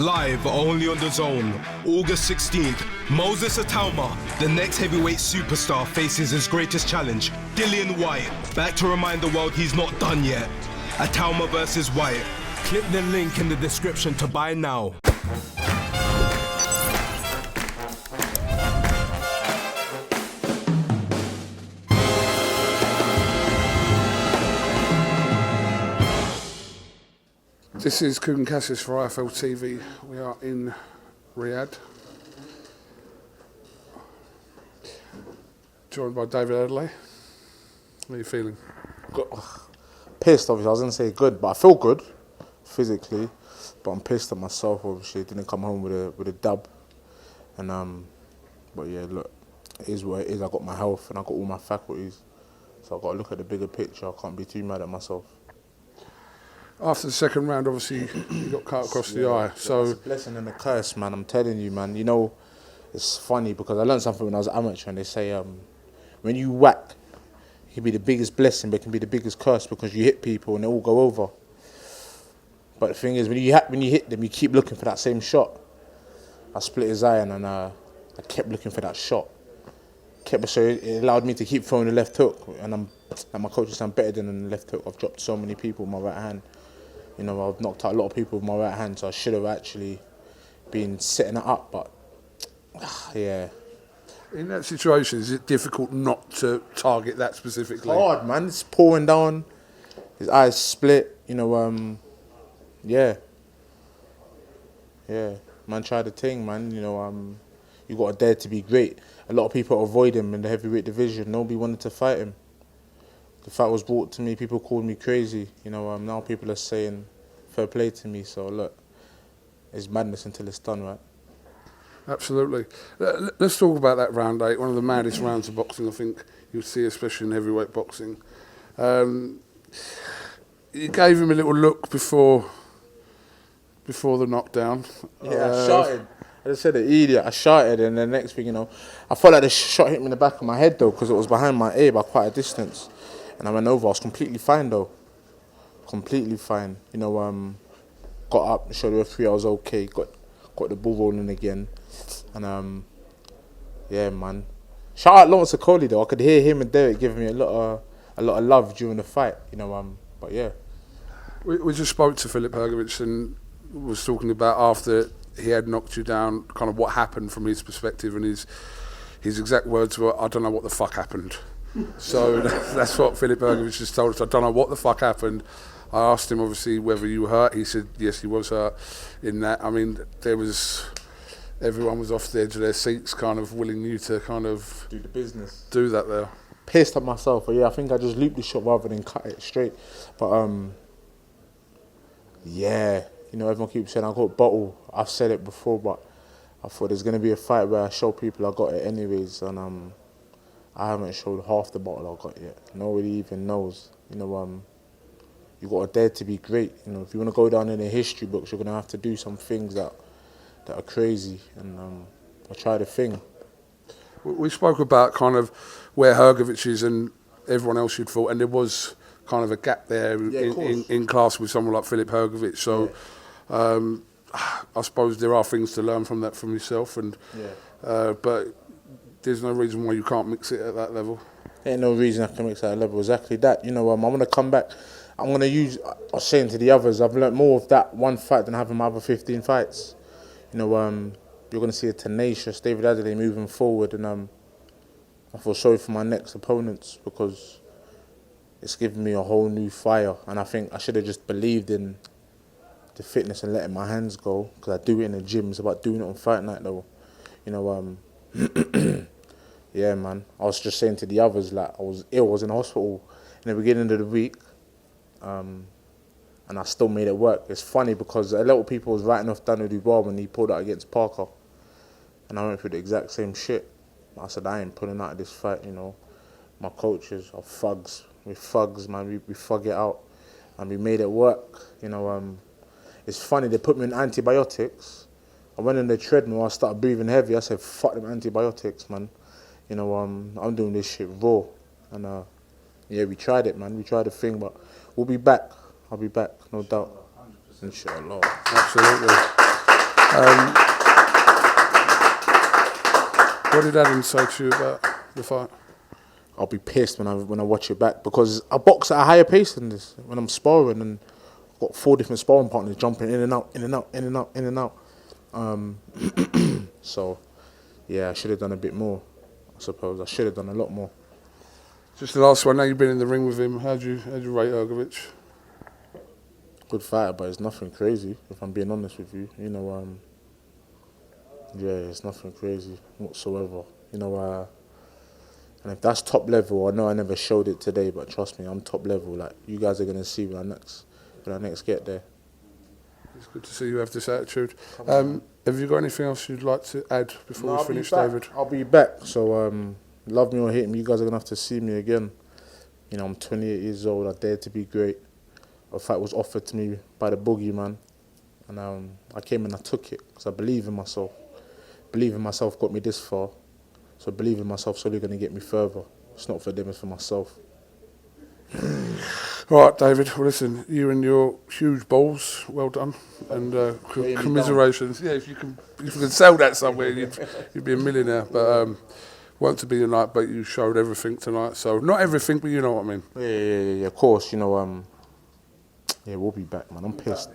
Live only on The Zone, August 16th, Moses Atauma, the next heavyweight superstar, faces his greatest challenge, Dillian Whyte, back to remind the world he's not done yet. Atauma versus Whyte. Click the link in the description to buy now. This is Kugan Cassis for IFLTV. We are in Riyadh, joined by David Adeleye. How are you feeling? Pissed, obviously. I was going to say good, but I feel good physically. But I'm pissed at myself, obviously. Didn't come home with a dub. And but yeah, look, it is what it is. I got my health and I got all my faculties, so I got to look at the bigger picture. I can't be too mad at myself. After the second round, obviously, you got cut across the eye. So it's a blessing and a curse, man. I'm telling you, man. You know, it's funny because I learned something when I was amateur, and they say when you whack, it can be the biggest blessing, but it can be the biggest curse because you hit people and they all go over. But the thing is, when you hit them, you keep looking for that same shot. I split his eye and I kept looking for that shot. So it allowed me to keep throwing the left hook, and like my coach said, I'm better than the left hook. I've dropped so many people with my right hand. You know, I've knocked out a lot of people with my right hand, so I should have actually been setting it up, but yeah. in that situation, is it difficult not to target that specifically? It's hard, man. It's pouring down. His eyes split. You know, yeah. Man, try the thing, man. You know, you got to dare to be great. A lot of people avoid him in the heavyweight division. Nobody wanted to fight him. The fight was brought to me. People called me crazy. You know, now people are saying fair play to me. So look, it's madness until it's done, right? Absolutely. Let's talk about that round 8. One of the maddest rounds of boxing, I think you'll see, especially in heavyweight boxing. You gave him a little look before the knockdown. Yeah, I shouted. I just said an idiot. I shouted, and the next thing, you know, I felt like the shot hit me in the back of my head though, because it was behind my ear by quite a distance. And I went over. I was completely fine though. Completely fine. You know, got up, showed the referee I was okay. Got the ball rolling again, and yeah, man. Shout out Lawrence Okoli though. I could hear him and Derek giving me a lot of love during the fight. You know, but yeah. We just spoke to Filip Hrgovic and was talking about after he had knocked you down, kind of what happened from his perspective, and his exact words were, "I don't know what the fuck happened." So that's what Filip Hrgovic just told us. I don't know what the fuck happened. I asked him, obviously, whether you were hurt. He said, yes, he was hurt in that. I mean, everyone was off the edge of their seats, kind of willing you to kind of do the business. Do that there. Pissed at myself, but yeah, I think I just looped the shot rather than cut it straight. But yeah, you know, everyone keeps saying I got a bottle. I've said it before, but I thought there's going to be a fight where I show people I got it anyways, and I haven't showed half the bottle I got yet. Nobody even knows. You know, you got to dare to be great. You know, if you want to go down in the history books, you're going to have to do some things that are crazy, and I tried the thing. We spoke about kind of where Hrgovic is and everyone else you'd fought, and there was kind of a gap there in class with someone like Filip Hrgovic. So I suppose there are things to learn from that from yourself, and but there's no reason why you can't mix it at that level. Ain't no reason I can mix it at that level. Exactly that. You know, I'm going to come back. I'm going to use, I was saying to the others, I've learnt more of that one fight than having my other 15 fights. You know, you're going to see a tenacious David Adeleye moving forward, and I feel sorry for my next opponents because it's given me a whole new fire, and I think I should have just believed in the fitness and letting my hands go, because I do it in the gym. It's about doing it on fight night though. You know, yeah, man. I was just saying to the others, like, I was ill. I was in hospital in the beginning of the week, and I still made it work. It's funny because a lot of people was writing off Daniel Dubois when he pulled out against Parker, and I went through the exact same shit. I said, I ain't pulling out of this fight, you know. My coaches are thugs. We're thugs, man. We thug it out, and we made it work. You know, it's funny, they put me on antibiotics. I went in the treadmill, I started breathing heavy. I said, fuck them antibiotics, man. You know, I'm doing this shit raw. And yeah, we tried it, man. We tried the thing, but we'll be back. I'll be back, no doubt. Inshallah. Absolutely. What did Adam say to you about the fight? I'll be pissed when I watch it back because I box at a higher pace than this. When I'm sparring and I've got 4 different sparring partners jumping in and out, in and out, in and out, in and out. So, yeah, I should have done a bit more. I suppose I should have done a lot more. Just the last one. Now you've been in the ring with him. How'd you rate Hrgovic? Good fighter, but it's nothing crazy. If I'm being honest with you, yeah, it's nothing crazy whatsoever. And if that's top level, I know I never showed it today, but trust me, I'm top level. Like you guys are gonna see when I next get there. It's good to see you have this attitude. Have you got anything else you'd like to add before we finish, David? I'll be back. So love me or hate me, you guys are gonna have to see me again. I'm 28 years old. I dared to be great. A fight was offered to me by the boogeyman, and I came and I took it because I believe in myself. Believe in myself got me this far. So believe in myself is only going to get me further. It's not for them, it's for myself. All right, David. Well, listen, you and your huge balls, well done, and commiserations. Yeah, if you can sell that somewhere, you'd be a millionaire. But weren't to be tonight, but you showed everything tonight. So not everything, but you know what I mean. Yeah. Of course, yeah, we'll be back, man. I'm pissed.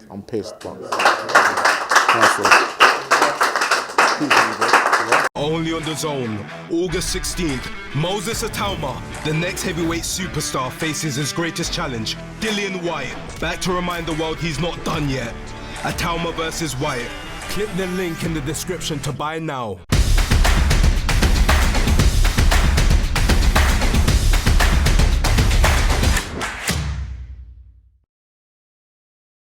But Nice one. Only on the Zone, August 16th, Moses Atauma, the next heavyweight superstar, faces his greatest challenge, Dillian Whyte, back to remind the world he's not done yet. Atauma versus Whyte. Click the link in the description to buy now.